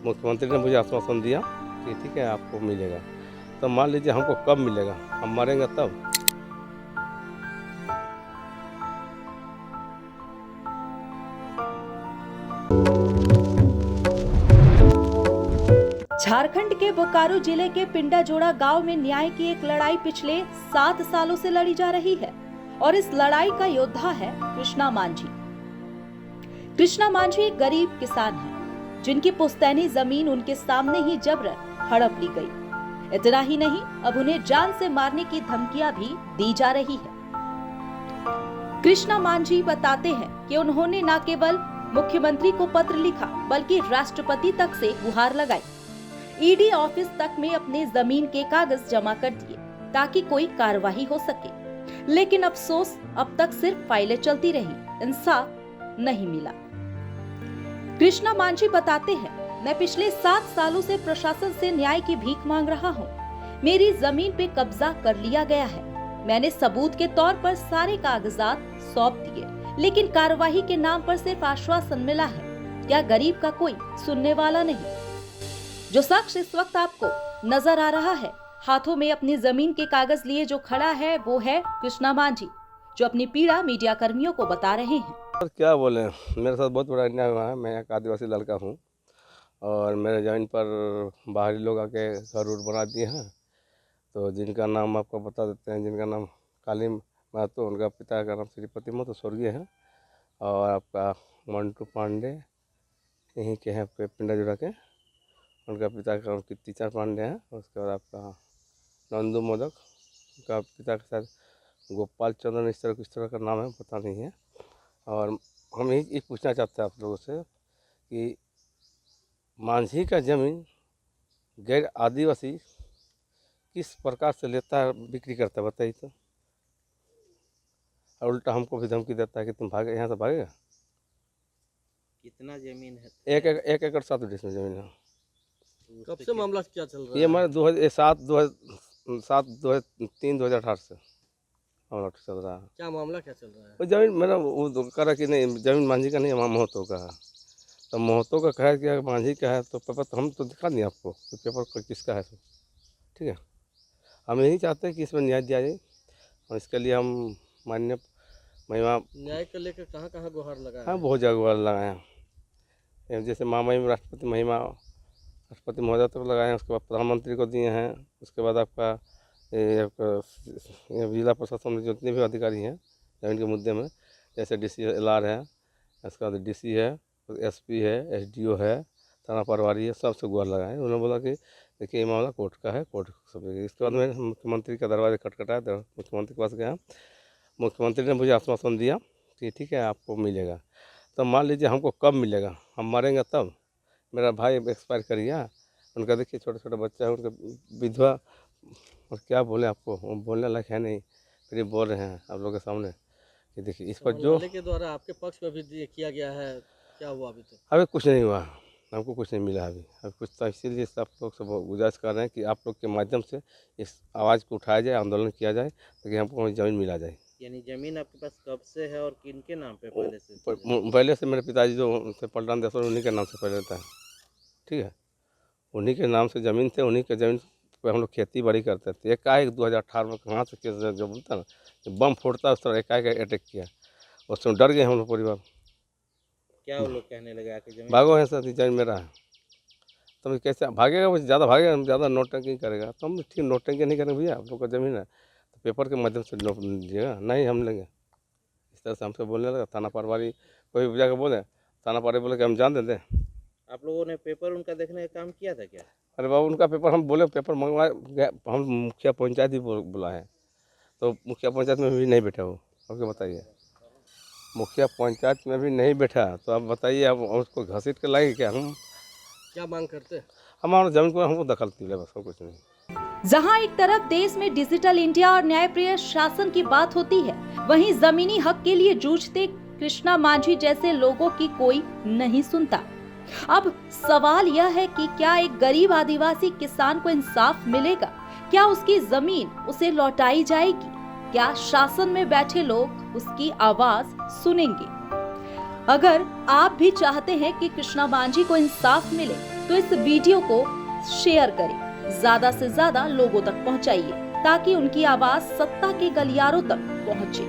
मुख्यमंत्री ने मुझे आश्वासन दिया कि ठीक है आपको मिलेगा। तो मान लीजिए हमको कब मिलेगा, हम मरेंगे तब। झारखंड के बोकारो जिले के पिंडाजोड़ा गांव में न्याय की एक लड़ाई पिछले 7 सालों से लड़ी जा रही है और इस लड़ाई का योद्धा है कृष्णा मांझी। कृष्णा मांझी एक गरीब किसान है जिनकी पुश्तैनी जमीन उनके सामने ही जबरन हड़प ली गई। इतना ही नहीं, अब उन्हें जान से मारने की धमकियां भी दी जा रही है। कृष्णा मांझी बताते हैं कि उन्होंने न केवल मुख्यमंत्री को पत्र लिखा बल्कि राष्ट्रपति तक से गुहार लगाई। ईडी ऑफिस तक में अपने जमीन के कागज जमा कर दिए ताकि कोई कार्रवाई हो सके, लेकिन अफसोस अब तक सिर्फ फाइलें चलती रही, इंसाफ नहीं मिला। कृष्णा मांझी बताते हैं, मैं पिछले 7 सालों से प्रशासन से न्याय की भीख मांग रहा हूँ। मेरी जमीन पे कब्जा कर लिया गया है। मैंने सबूत के तौर पर सारे कागजात सौंप दिए, लेकिन कार्रवाई के नाम पर सिर्फ आश्वासन मिला है। क्या गरीब का कोई सुनने वाला नहीं? जो शख्स इस वक्त आपको नजर आ रहा है, हाथों में अपनी जमीन के कागज लिए जो खड़ा है, वो है कृष्णा मांझी, जो अपनी पीड़ा मीडिया कर्मियों को बता रहे हैं। और क्या बोले, मेरे साथ बहुत बड़ा अन्याय हुआ है। मैं एक आदिवासी लड़का हूँ और मेरे ज़मीन पर बाहरी लोग आके घर उर बना दिए हैं। तो जिनका नाम आपको बता देते हैं, जिनका नाम काली महतो, उनका पिता का नाम श्रीपति महतो स्वर्गीय है, और आपका मंटू पांडे यहीं के हैं पिंडाजोड़ा के, उनका पिता का नाम कीर्तिचंद पांडे हैं। उसके बाद आपका नंदू मोदक, उनका पिता के साथ गोपाल चंद्रन इस तरह का नाम है, पता नहीं है। और हम यही पूछना चाहते हैं आप लोगों से कि मांझी का ज़मीन गैर आदिवासी किस प्रकार से लेता है, बिक्री करता है, बताइए तो। और उल्टा हमको भी धमकी देता है कि तुम भागे, यहाँ से भागेगा। कितना जमीन है? 1 एकड़ 7 डिसमिल जमीन है। कब से मामला क्या चल रहा है? ये हमारे 2003-2018 से मामला चल रहा है। क्या मामला क्या चल रहा है? वो जमीन मेरा वो कह रहा कि नहीं, जमीन मांझी का नहीं है, महतो का है। तो महतो का कहा कि मांझी का है, तो पेपर तो हम तो दिखा नहीं आपको कि पेपर किसका है। ठीक है, हम यही चाहते हैं कि इसमें न्याय दिया जाए, और इसके लिए हम माननीय महिमा न्याय को लेकर कहाँ कहाँ गुहार लगाया? हाँ, बहुत जगह गुहार लगाए हैं। जैसे महामहिम राष्ट्रपति महिमा राष्ट्रपति महोदय तक लगाए हैं, उसके बाद प्रधानमंत्री को दिए हैं। उसके बाद आपका जिला प्रशासन में जितने भी अधिकारी हैं जमीन के मुद्दे में, जैसे DC LR है, उसके बाद DC है, SP है, SDO है, थाना पटवारी है, सबसे गुहार लगाए। उन्होंने बोला कि देखिए ये मामला कोर्ट का है, कोर्ट सब। इसके बाद मैंने मुख्यमंत्री का दरवाजा खटखटाया, तो मुख्यमंत्री के पास गया। मुख्यमंत्री ने मुझे आश्वासन दिया कि ठीक है आपको मिलेगा। तो मान लीजिए हमको कब मिलेगा, हम मरेंगे तब। मेरा भाई एक्सपायर कर गया, उनका देखिए छोटे छोटे बच्चा है, उनका विधवा, और क्या बोले आपको, वो बोलने लायक है नहीं, फिर ये बोल रहे हैं आप लोगों के सामने कि देखिए इस पर जो के द्वारा आपके पक्ष में भी किया गया है, क्या हुआ अभी तक? अभी कुछ नहीं हुआ, हमको कुछ नहीं मिला अभी कुछ। तो इसीलिए आप लोग से गुजारिश कर रहे हैं कि आप लोग के माध्यम से इस आवाज़ को उठाया जाए, आंदोलन किया जाए, ताकि हमको ज़मीन मिला जाए। यानी जमीन आपके पास कब से है और किनके नाम पे पहले से? पहले से मेरे पिताजी जो थे पलटान देसर, उन्हीं के नाम से पहले था। ठीक है, उन्हीं के नाम से ज़मीन थे, उन्हीं के ज़मीन पे हम लोग खेती बाड़ी करते थे। एकाएक 2018 में कहाँ से केस जो बोलता ना, बम फोड़ता है उस तरह एकाएक अटैक किया, उसमें डर गए हम लोग परिवार। क्या वो लोग कहने लगे कि जमीन भागो है सर, जमीन मेरा है। तो कैसे भागेगा, वो ज़्यादा भागेगा, ज़्यादा नोटंकी करेगा। तो हम ठीक नोटंकी नहीं करेंगे भैया, आप लोग का ज़मीन है तो पेपर के माध्यम से लीजिएगा, नहीं हम लेंगे। इस तरह से हमसे बोलने लगा। थाना पटवारी कोई भी जाकर बोले, थाना पटवारी बोले कि हम जान देते। आप लोगों ने पेपर उनका देखने का काम किया था क्या? अरे बाबू, उनका पेपर हम बोले पेपर मंगवा गए, हम मुखिया पंचायत भी बुलाए, तो मुखिया पंचायत में भी नहीं बैठा वो। अब क्या बताइए, मुखिया पंचायत में भी नहीं बैठा, तो अब बताइए अब उसको घसीट के लाएंगे क्या? हम क्या मांग करते? हमारा जमीन को हमको दखल दिया, बस और कुछ नहीं। जहां एक तरफ देश में डिजिटल इंडिया और न्यायप्रिय शासन की बात होती है, वहीं जमीनी हक के लिए जूझते कृष्णा मांझी जैसे लोगों की कोई नहीं सुनता। अब सवाल यह है कि क्या एक गरीब आदिवासी किसान को इंसाफ मिलेगा? क्या उसकी जमीन उसे लौटाई जाएगी? क्या शासन में बैठे लोग उसकी आवाज सुनेंगे? अगर आप भी चाहते हैं कि कृष्णा मांझी को इंसाफ मिले तो इस वीडियो को शेयर करें, ज्यादा से ज्यादा लोगों तक पहुंचाइए ताकि उनकी आवाज सत्ता के गलियारों तक पहुंचे।